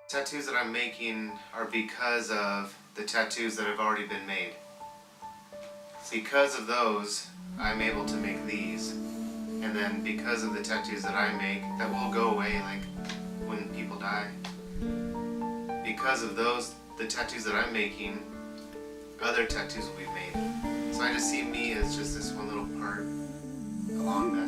Tattoos that I'm making are because of the tattoos that have already been made. Because of those, I'm able to make these. And then because of the tattoos that I make, that will go away like when people die. Because of those, the tattoos that I'm making, other tattoos will be made. So I just see me as just this one little part along that.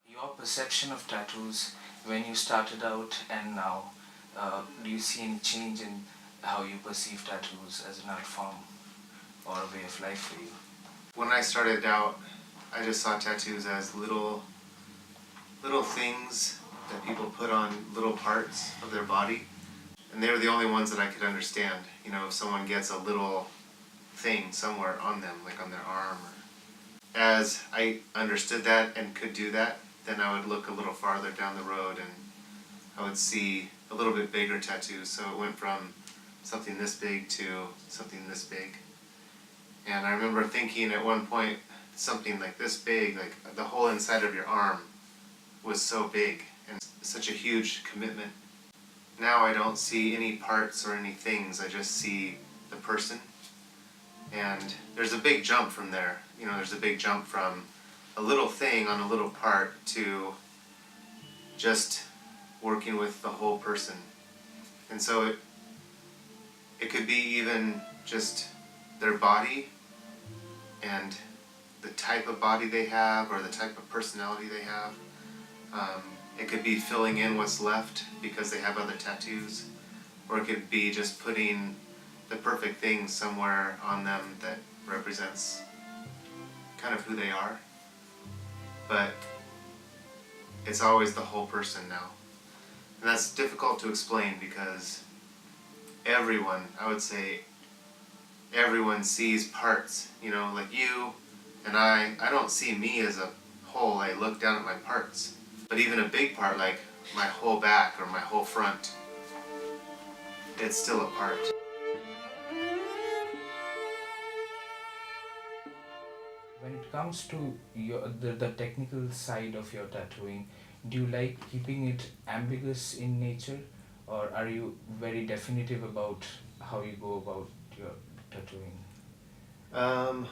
Your perception of tattoos when you started out and now, do you see any change in how you perceive tattoos as an art form or a way of life for you? When I started out, I just saw tattoos as little things that people put on little parts of their body. And they were the only ones that I could understand. You know, if someone gets a little thing somewhere on them, like on their arm. As I understood that and could do that, then I would look a little farther down the road and I would see a little bit bigger tattoos. So it went from something this big to something this big. And I remember thinking at one point, something like this big, like the whole inside of your arm was so big and such a huge commitment. Now I don't see any parts or any things, I just see the person. And there's a big jump from there. You know, there's a big jump from a little thing on a little part to just working with the whole person. And so it could be even just their body and the type of body they have or the type of personality they have. It could be filling in what's left because they have other tattoos, or it could be just putting the perfect thing somewhere on them that represents kind of who they are. But it's always the whole person now. And that's difficult to explain because everyone, I would say, everyone sees parts, you know, like you and I don't see me as a whole, I look down at my parts. But even a big part, like my whole back or my whole front, it's still a part. When it comes to the technical side of your tattooing, do you like keeping it ambiguous in nature, or are you very definitive about how you go about your tattooing? Um,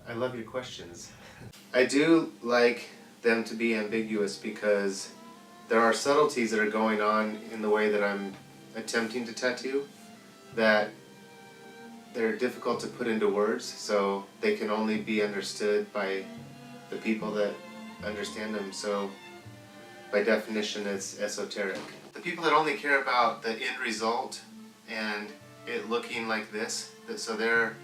I love your questions. I do like them to be ambiguous because there are subtleties that are going on in the way that I'm attempting to tattoo that they're difficult to put into words, so they can only be understood by the people that understand them. So by definition, it's esoteric. The people that only care about the end result and it looking like this, so they're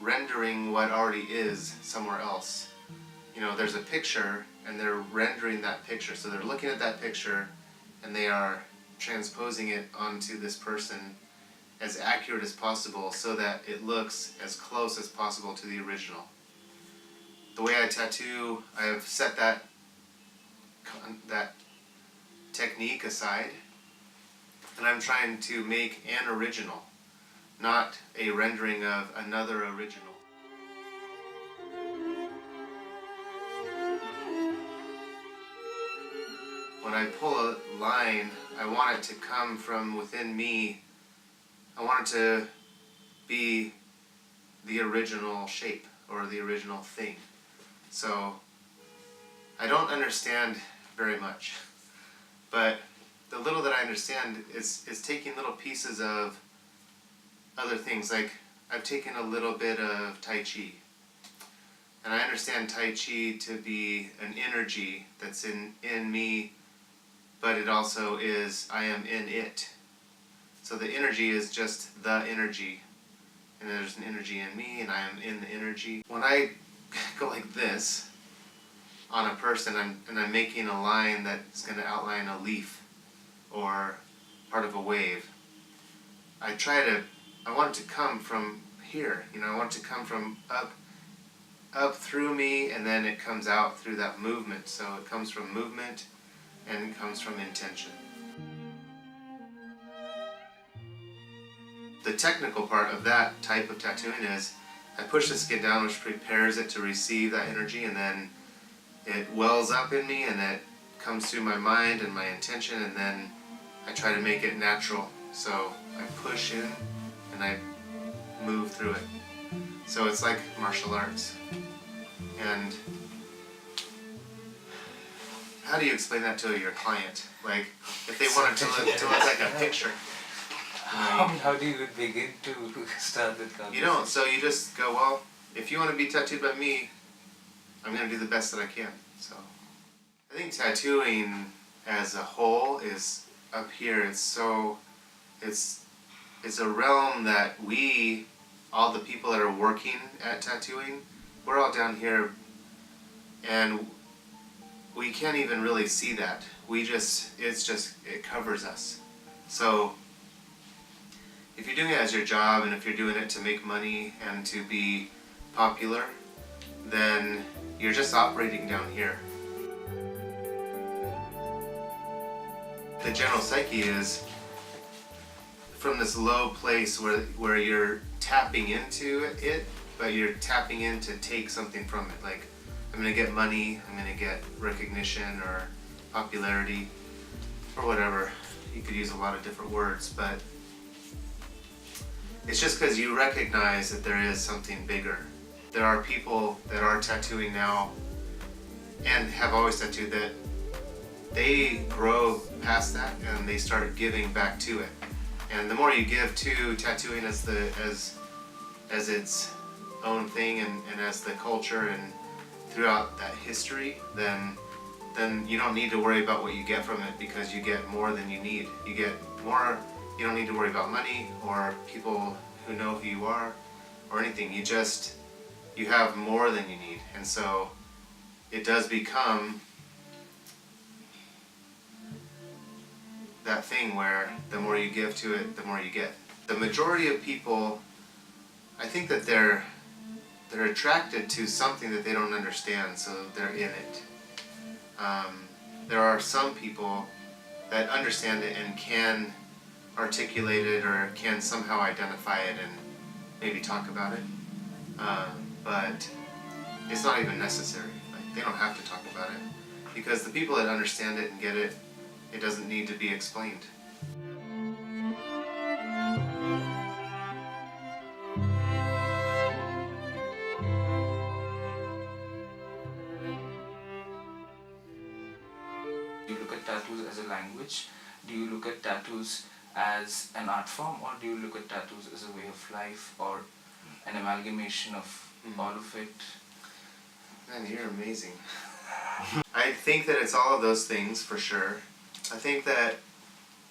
rendering what already is somewhere else. You know, there's a picture and they're rendering that picture. So they're looking at that picture and they are transposing it onto this person as accurate as possible so that it looks as close as possible to the original. The way I tattoo, I have set that technique aside and I'm trying to make an original, not a rendering of another original. When I pull a line, I want it to come from within me. I want it to be the original shape or the original thing. So I don't understand very much, but the little that I understand is taking little pieces of other things. Like I've taken a little bit of Tai Chi, and I understand Tai Chi to be an energy that's in me, but it also is, I am in it. So the energy is just the energy, and there's an energy in me, and I am in the energy. When I go like this on a person, I'm making a line that's going to outline a leaf or part of a wave. I want it to come from here, I want it to come from up through me, and then it comes out through that movement. So it comes from movement, and it comes from intention. The technical part of that type of tattooing is I push the skin down, which prepares it to receive that energy, and then it wells up in me, and it comes through my mind and my intention, and then I try to make it natural. So I push in and I move through it. So it's like martial arts. And how do you explain that to your client? Like, if they wanted to look like a picture. How do you begin to start that conversation? You don't. So you just go, well, if you want to be tattooed by me, I'm going to do the best that I can. So I think tattooing as a whole is up here. It's a realm that all the people that are working at tattooing, we're all down here, and we can't even really see that. It covers us. So if you're doing it as your job, and if you're doing it to make money and to be popular, then you're just operating down here. The general psyche is from this low place where you're tapping into it, but you're tapping in to take something from it. Like, I'm going to get money, I'm going to get recognition or popularity or whatever. You could use a lot of different words, but it's just because you recognize that there is something bigger. There are people that are tattooing now and have always tattooed that they grow past that and they start giving back to it. And the more you give to tattooing as its own thing and as the culture and throughout that history, then you don't need to worry about what you get from it, because you get more than you need. You get more. You don't need to worry about money or people who know who you are or anything. You have more than you need. And so it does become that thing where the more you give to it, the more you get. The majority of people, I think that they're attracted to something that they don't understand, so they're in it. There are some people that understand it and can articulate it or can somehow identify it and maybe talk about it, but it's not even necessary. Like, they don't have to talk about it, because the people that understand it and get it, it doesn't need to be explained. Do you look at tattoos as a language? Do you look at tattoos as an art form, or do you look at tattoos as a way of life, or an amalgamation of all of it? Man, you're amazing. I think that it's all of those things for sure. I think that,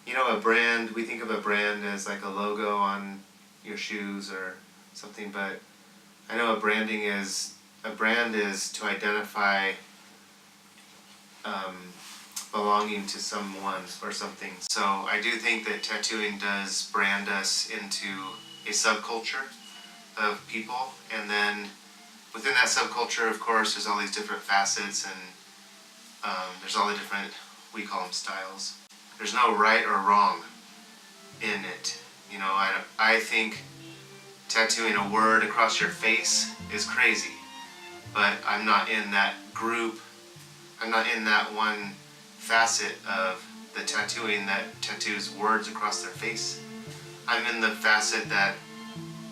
a brand, we think of a brand as like a logo on your shoes or something, but I know a brand is to identify belonging to someone or something. So I do think that tattooing does brand us into a subculture of people, and then within that subculture, of course, there's all these different facets, and there's all the different, we call them styles. There's no right or wrong in it. I think tattooing a word across your face is crazy, but I'm not in that group. I'm not in that one facet of the tattooing that tattoos words across their face. I'm in the facet that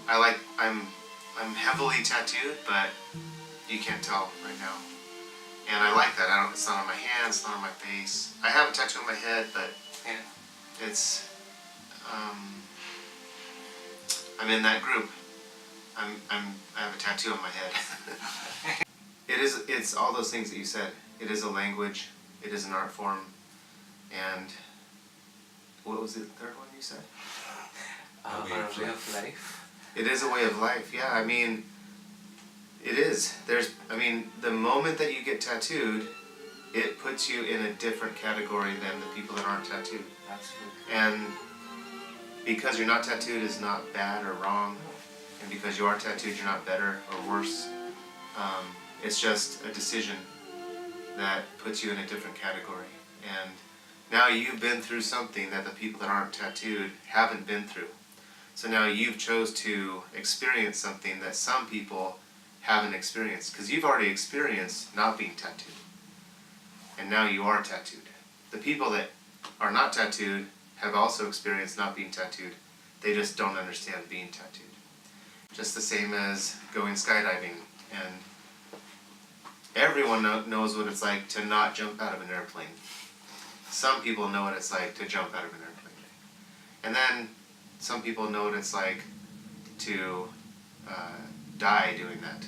I'm heavily tattooed, but you can't tell right now. And I like that. It's not on my hands, it's not on my face. I have a tattoo on my head, but it's I'm in that group. I have a tattoo on my head. It's all those things that you said. It is a language, it is an art form, and what was the third one you said? Our way of life. It is a way of life, yeah. I mean, it is. The moment that you get tattooed, it puts you in a different category than the people that aren't tattooed. Absolutely. And because you're not tattooed is not bad or wrong, and because you are tattooed, you're not better or worse. It's just a decision that puts you in a different category. And now you've been through something that the people that aren't tattooed haven't been through. So now you've chose to experience something that some people haven't experienced, because you've already experienced not being tattooed. And now you are tattooed. The people that are not tattooed have also experienced not being tattooed. They just don't understand being tattooed. Just the same as going skydiving, and everyone knows what it's like to not jump out of an airplane. Some people know what it's like to jump out of an airplane. And then some people know what it's like to die doing that.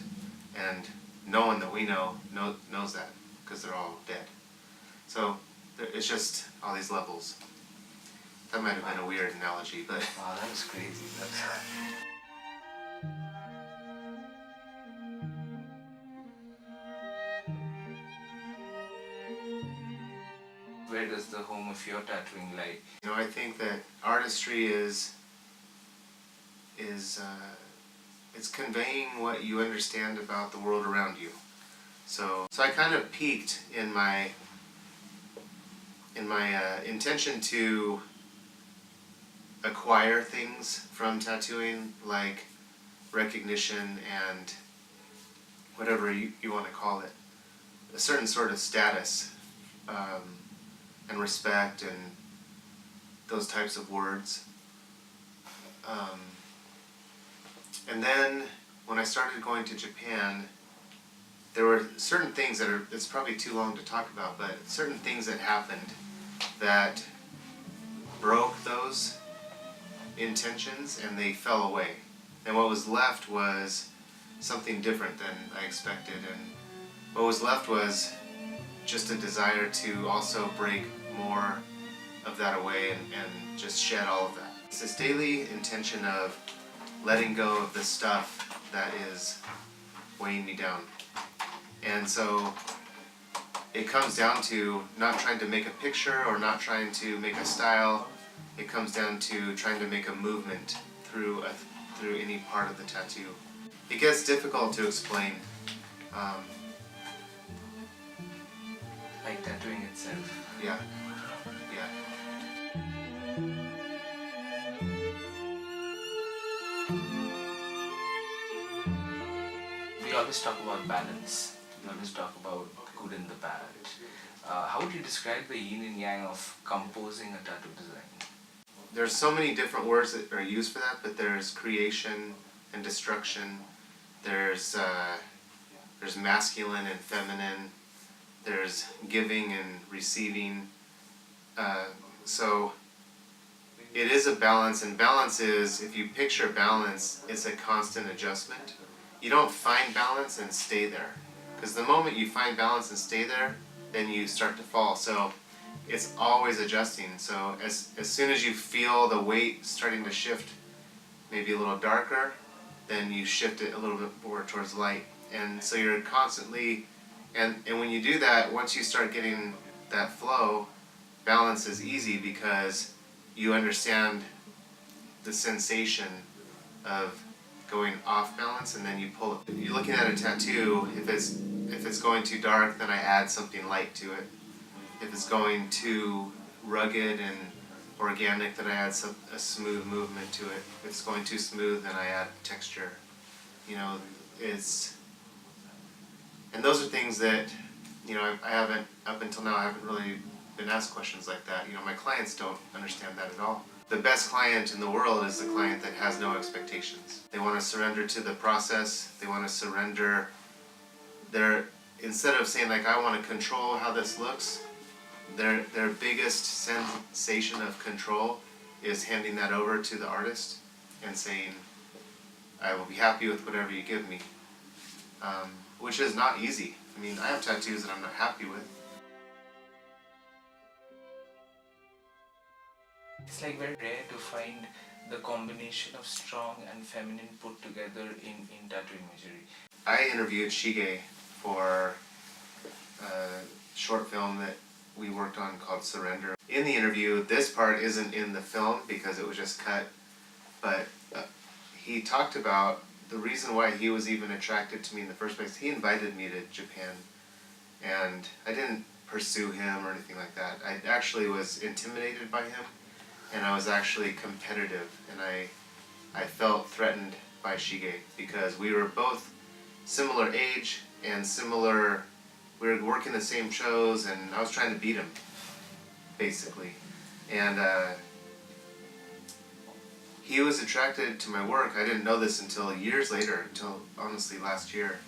And no one that we know knows that, because they're all dead. So it's just all these levels. That might have been a weird analogy, but Wow, that was crazy. Where does the home of your tattooing lie? I think that artistry is it's conveying what you understand about the world around you. So I kind of peaked in my intention to acquire things from tattooing, like recognition and whatever you want to call it, a certain sort of status and respect and those types of words. And then when I started going to Japan, there were certain things it's probably too long to talk about, but certain things that happened that broke those intentions and they fell away. And what was left was something different than I expected. And what was left was just a desire to also break more of that away and just shed all of that. It's this daily intention of letting go of the stuff that is weighing me down. And so it comes down to not trying to make a picture or not trying to make a style. It comes down to trying to make a movement through any part of the tattoo. It gets difficult to explain. Like tattooing itself. Yeah. We always talk about balance. We always talk about the good and the bad. How would you describe the yin and yang of composing a tattoo design? There's so many different words that are used for that, but there's creation and destruction. There's masculine and feminine. There's giving and receiving. So it is a balance, and balance is, if you picture balance, it's a constant adjustment. You don't find balance and stay there, because the moment you find balance and stay there, then you start to fall. So it's always adjusting. So as soon as you feel the weight starting to shift, maybe a little darker, then you shift it a little bit more towards light. And so you're constantly, and when you do that, once you start getting that flow, balance is easy, because you understand the sensation of going off balance, and then you pull it. You're looking at a tattoo, if it's going too dark, then I add something light to it. If it's going too rugged and organic, then I add a smooth movement to it. If it's going too smooth, then I add texture. And those are things that, I haven't, up until now, I haven't really been asked questions like that. My clients don't understand that at all. The best client in the world is the client that has no expectations. They want to surrender to the process. They want to surrender instead of saying, like, I want to control how this looks, their biggest sensation of control is handing that over to the artist and saying, I will be happy with whatever you give me. Which is not easy. I have tattoos that I'm not happy with. It's like very rare to find the combination of strong and feminine put together in tattoo imagery? I interviewed Shige for a short film that we worked on called Surrender. In the interview, this part isn't in the film because it was just cut, but he talked about the reason why he was even attracted to me in the first place. He invited me to Japan, and I didn't pursue him or anything like that. I actually was intimidated by him, and I was actually competitive, and I felt threatened by Shige because we were both similar age and similar, we were working the same shows, and I was trying to beat him, basically. And he was attracted to my work. I didn't know this until years later, until honestly last year.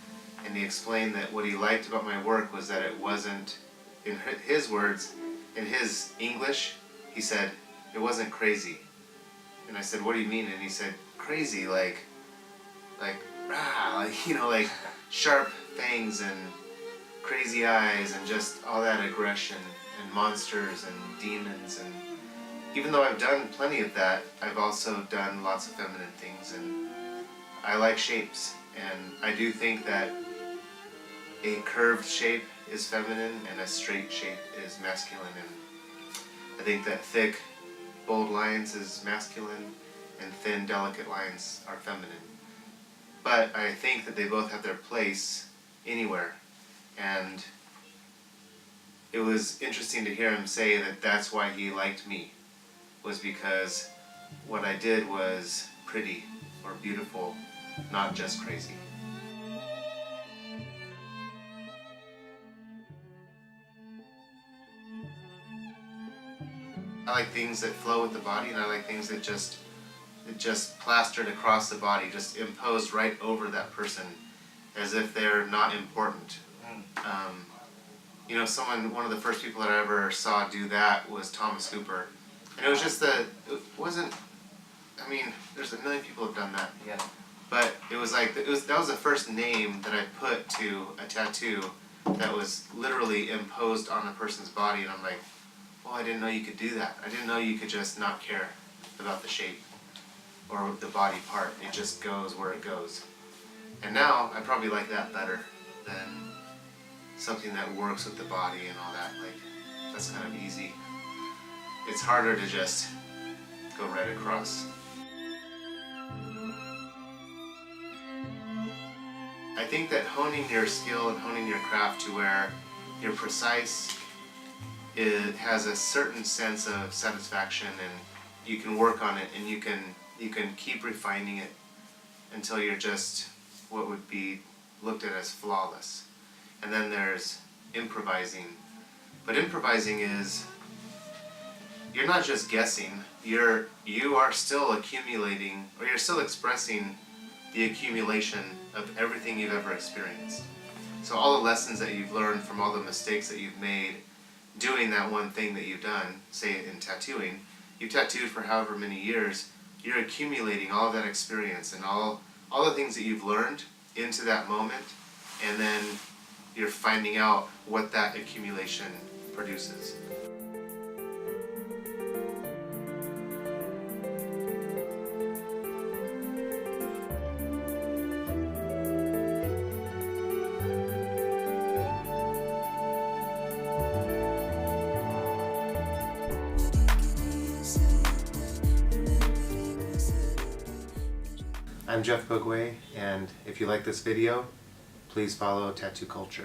And he explained that what he liked about my work was that it wasn't, in his words, in his English, he said, it wasn't crazy. And I said, what do you mean? And he said, crazy, like rah, like, you know, like sharp fangs and crazy eyes and just all that aggression and monsters and demons. And even though I've done plenty of that, I've also done lots of feminine things, and I like shapes. And I do think that a curved shape is feminine and a straight shape is masculine. And I think that thick, bold lines is masculine and thin, delicate lines are feminine. But I think that they both have their place anywhere. And it was interesting to hear him say that that's why he liked me, was because what I did was pretty or beautiful, not just crazy. I like things that flow with the body, and I like things that just plastered across the body, just imposed right over that person, as if they're not important. You know, one of the first people that I ever saw do that was Thomas Hooper, and it was just it wasn't. I mean, there's a million people who've done that. Yeah. But it was like that was the first name that I put to a tattoo that was literally imposed on a person's body, and I'm like, well, I didn't know you could do that. I didn't know you could just not care about the shape or the body part. It just goes where it goes. And now I probably like that better than something that works with the body and all that. Like, that's kind of easy. It's harder to just go right across. I think that honing your skill and honing your craft to where you're precise, it has a certain sense of satisfaction, and you can work on it, and you can keep refining it until you're just what would be looked at as flawless. And then there's improvising. But improvising is, you're not just guessing, you are still accumulating, or you're still expressing the accumulation of everything you've ever experienced. So all the lessons that you've learned from all the mistakes that you've made doing that one thing that you've done, say in tattooing, you've tattooed for however many years, you're accumulating all of that experience and all the things that you've learned into that moment, and then you're finding out what that accumulation produces. I'm Jeff Bogway, and if you like this video, please follow Tattoo Culture.